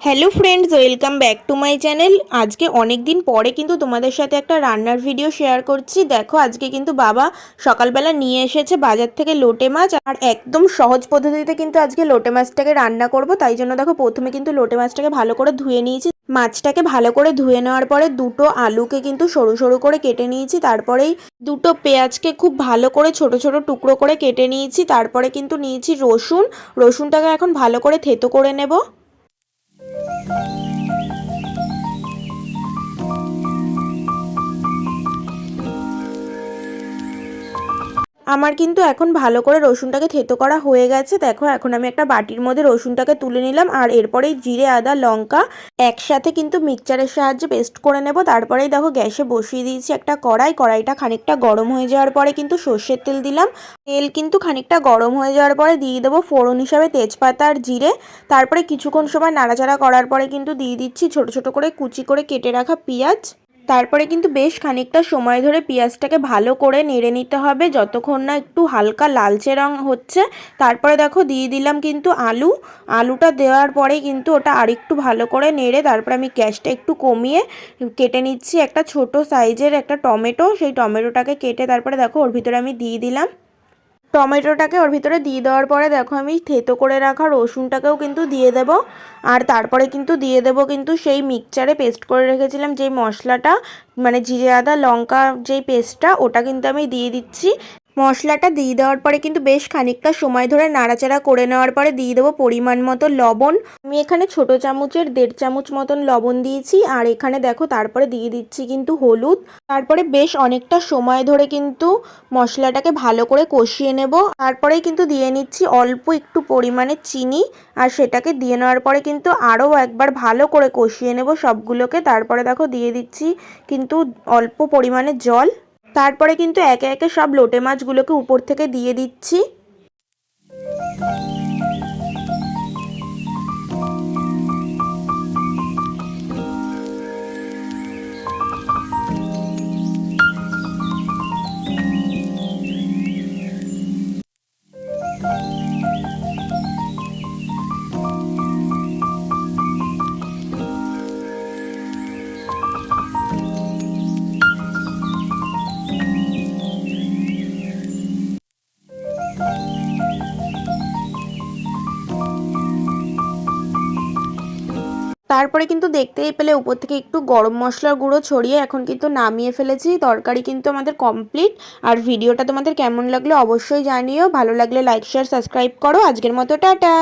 Hello friends, welcome back to my channel. আজকে অনেক দিন পরে কিন্তু তোমাদের সাথে একটা রান্নার ভিডিও শেয়ার করছি। দেখো, আজকে কিন্তু বাবা সকালবেলা নিয়ে এসেছে বাজার থেকে লোটে মাছ, আর একদম সহজ পদ্ধতিতে কিন্তু আজকে লোটে মাছটাকে রান্না করব। তাই জন্য দেখো, প্রথমে কিন্তু লোটে মাছটাকে ভালো করে ধুয়ে নিয়েছি। মাছটাকে ভালো করে ধুয়ে নেওয়ার পরে দুটো আলুকে কিন্তু সরু সরু করে কেটে নিয়েছি। তারপরেই দুটো পেঁয়াজকে খুব ভালো করে ছোট ছোট টুকরো করে কেটে নিয়েছি। তারপরে কিন্তু নিয়েছি রসুনটাকে এখন ভালো করে থেতো করে নেব। আমার কিন্তু এখন ভালো করে রসুনটাকে থেতো করা হয়ে গেছে। দেখো, এখন আমি একটা বাটির মধ্যে রসুনটাকে তুলে নিলাম, আর এরপরেই জিরে আদা লঙ্কা একসাথে কিন্তু মিক্সচারের সাহায্যে পেস্ট করে নেব। তারপরেই দেখো, গ্যাসে বসিয়ে দিয়েছি একটা কড়াইটা খানিকটা গরম হয়ে যাওয়ার পরে কিন্তু সর্ষের তেল দিলাম। তেল কিন্তু খানিকটা গরম হয়ে যাওয়ার পরে দিয়ে দেবো ফোড়ন হিসাবে তেজপাতা আর জিরে। তারপরে কিছুক্ষণ সময় নাড়াচাড়া করার পরে কিন্তু দিয়ে দিচ্ছি ছোট ছোট করে কুচি করে কেটে রাখা পেঁয়াজ। তারপরে কিন্তু বেশ খানিকটা সময় ধরে পেঁয়াজটাকে ভালো করে নেড়ে নিতে হবে যতক্ষণ না একটু হালকা লালচে রং হচ্ছে। তারপরে দেখো, দিয়ে দিলাম কিন্তু আলুটা দেওয়ার পরে কিন্তু ওটা আরেকটু ভালো করে নেড়ে তারপরে আমি গ্যাসটা একটু কমিয়ে কেটে নিচ্ছি একটা ছোট সাইজের একটা টমেটো। সেই টমেটোটাকে কেটে তারপরে দেখো ওর ভিতরে আমি দিয়ে দিলাম। টমেটোটাকে ওর ভিতরে দিয়ে দেওয়ার পরে দেখো, আমি থেতো করে রাখা রসুনটাকেও কিন্তু দিয়ে দেব। আর তারপরে কিন্তু দিয়ে দেব কিন্তু সেই মিক্সচারে পেস্ট করে রেখেছিলাম যেই মশলাটা, মানে জিরে আদা লঙ্কা যেই পেস্টটা, ওটা কিন্তু আমি দিয়ে দিচ্ছি। মশলাটা দিয়ে দেওয়ার পরে কিন্তু বেশ খানিকটা সময় ধরে নাড়াচাড়া করে নেওয়ার পরে দিয়ে দেবো পরিমাণ মতো লবণ। আমি এখানে ছোট চামচের 1.5 চামচ মতন লবণ দিয়েছি। আর এখানে দেখো, তারপরে দিয়ে দিচ্ছি কিন্তু হলুদ। তারপরে বেশ অনেকটা সময় ধরে কিন্তু মশলাটাকে ভালো করে কষিয়ে নেব। তারপরেই কিন্তু দিয়ে নিচ্ছি অল্প একটু পরিমাণে চিনি, আর সেটাকে দিয়ে নেওয়ার পরে কিন্তু আরও একবার ভালো করে কষিয়ে নেব সবগুলোকে। তারপরে দেখো, দিয়ে দিচ্ছি কিন্তু অল্প পরিমাণে জল। তারপরে কিন্তু একে একে সব লোটে মাছগুলোকে উপর থেকে দিয়ে দিচ্ছি। তারপরে কিন্তু দেখতেই পেলে উপর থেকে একটু গরম মশলার গুঁড়ো ছড়িয়ে এখন কিন্তু নামিয়ে ফেলেছি। তরকারি কিন্তু আমাদের কমপ্লিট। আর ভিডিওটা তোমাদের কেমন লাগলো অবশ্যই জানিও। ভালো লাগলে লাইক শেয়ার সাবস্ক্রাইব করো। আজকের মতো টাটা।